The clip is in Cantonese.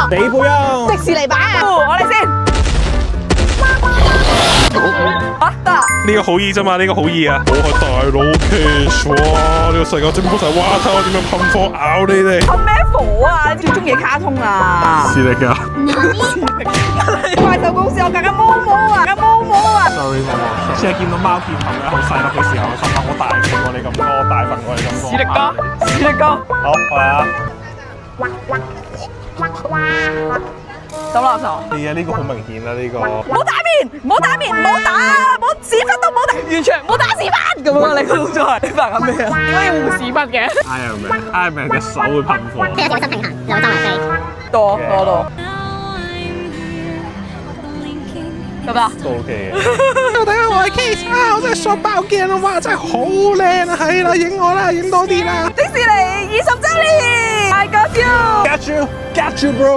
你配音。迪士尼版啊！我嚟先。啊得啦！呢個好易啫嘛，呢個好易啊！我係大佬 Kiss， 哇！呢個世界整蠱晒，哇！睇我點樣噴火咬你哋！噴咩火啊？最中意卡通啊！是力噶。怪獸公司我更加毛毛啊，更加毛毛啊 Sorry， 我先係見到貓劍頭咧好細粒嘅時候，心諗我大勁過你咁多，我大份過你咁多。史力哥，史力哥，好，嚟啊！抌垃圾。係啊，呢個好明顯啦，呢個。唔好打面，唔好打面，唔好打，唔好屎忽都唔好打，完全唔好打屎忽咁樣。你個動作係你扮緊咩啊？點解要護屎忽嘅 Iron Man 嘅手會噴火。佢有小心平衡，兩個周圍飛。多多多，得唔得？都 OK 嘅。大家好，我係 Kiss 啊！我真係爽爆鏡啊！哇，真係好靚啊！係啦，影我啦，影多啲啦。迪士尼20周年，I got you， Got you, bro。